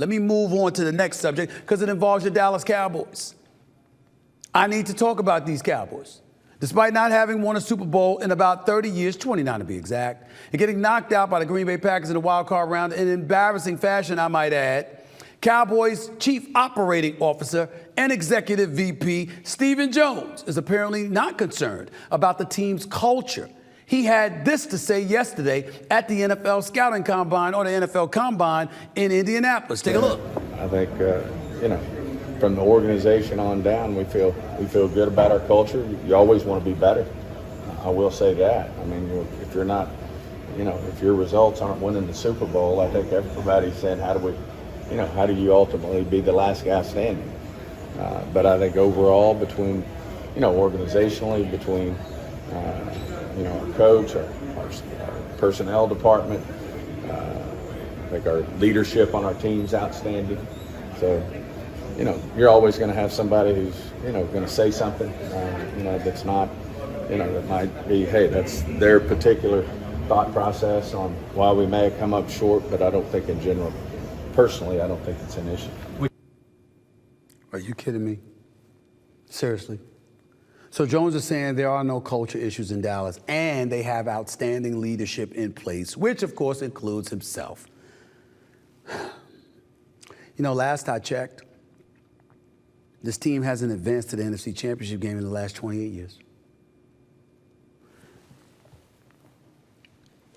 Let me move on to the next subject because it involves your Dallas Cowboys. I need to talk about these Cowboys. Despite not having won a Super Bowl in about 30 years, 29 to be exact, and getting knocked out by the Green Bay Packers in the wild card round in embarrassing fashion, I might add, Cowboys Chief Operating Officer and Executive VP Stephen Jones is apparently not concerned about the team's culture. He had this to say yesterday at the NFL Scouting Combine or the NFL Combine in Indianapolis. Take a look. I think, from the organization on down, we feel good about our culture. You always want to be better. I will say that. I mean, if you're not, if your results aren't winning the Super Bowl, I think everybody's saying, how do you ultimately be the last guy standing? But I think overall, between, organizationally, between, our coach, our personnel department, I think our leadership on our team's outstanding. So, you're always going to have somebody who's, going to say something, that's not, that might be, hey, that's their particular thought process on why we may have come up short, but I don't think in general, personally, I don't think it's an issue. Are you kidding me? Seriously? So Jones is saying there are no culture issues in Dallas, and they have outstanding leadership in place, which, of course, includes himself. Last I checked, this team hasn't advanced to the NFC Championship game in the last 28 years.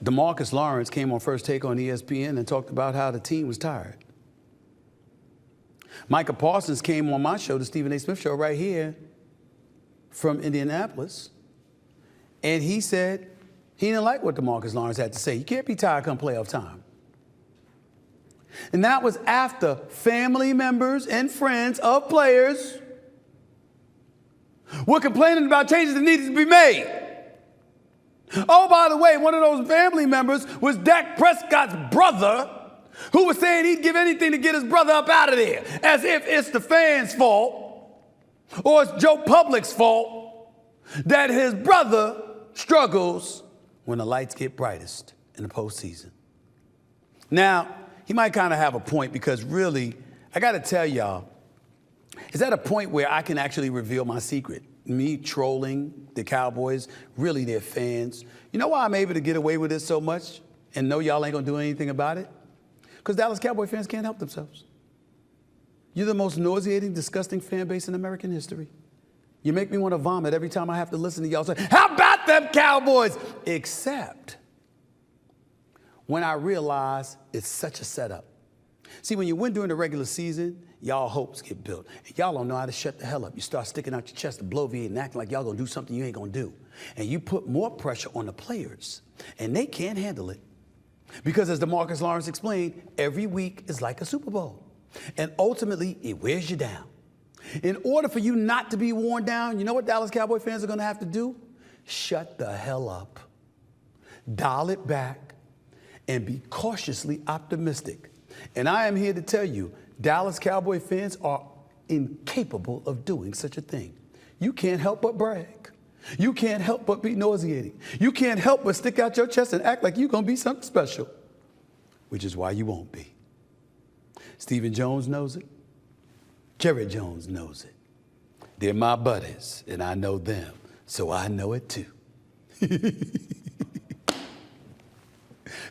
DeMarcus Lawrence came on First Take on ESPN and talked about how the team was tired. Micah Parsons came on my show, the Stephen A. Smith Show, right here from Indianapolis, and he said he didn't like what DeMarcus Lawrence had to say. You can't be tired come playoff time. And that was after family members and friends of players were complaining about changes that needed to be made. Oh, by the way, one of those family members was Dak Prescott's brother, who was saying he'd give anything to get his brother up out of there, as if it's the fans' fault or it's Joe Public's fault that his brother struggles when the lights get brightest in the postseason. Now, he might kind of have a point because really, I got to tell y'all, is at a point where I can actually reveal my secret. Me trolling the Cowboys, really their fans. You know why I'm able to get away with this so much and know y'all ain't going to do anything about it? Because Dallas Cowboy fans can't help themselves. You're the most nauseating, disgusting fan base in American history. You make me want to vomit every time I have to listen to y'all say, how about them Cowboys? Except when I realize it's such a setup. See, when you win during the regular season, y'all hopes get built. And y'all don't know how to shut the hell up. You start sticking out your chest and bloviating and acting like y'all gonna do something you ain't gonna do. And you put more pressure on the players, and they can't handle it. Because as DeMarcus Lawrence explained, every week is like a Super Bowl. And ultimately, it wears you down. In order for you not to be worn down, you know what Dallas Cowboy fans are gonna have to do? Shut the hell up. Dial it back and be cautiously optimistic. And I am here to tell you, Dallas Cowboy fans are incapable of doing such a thing. You can't help but brag. You can't help but be nauseating. You can't help but stick out your chest and act like you're going to be something special, which is why you won't be. Stephen Jones knows it. Jerry Jones knows it. They're my buddies, and I know them, so I know it too.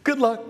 Good luck.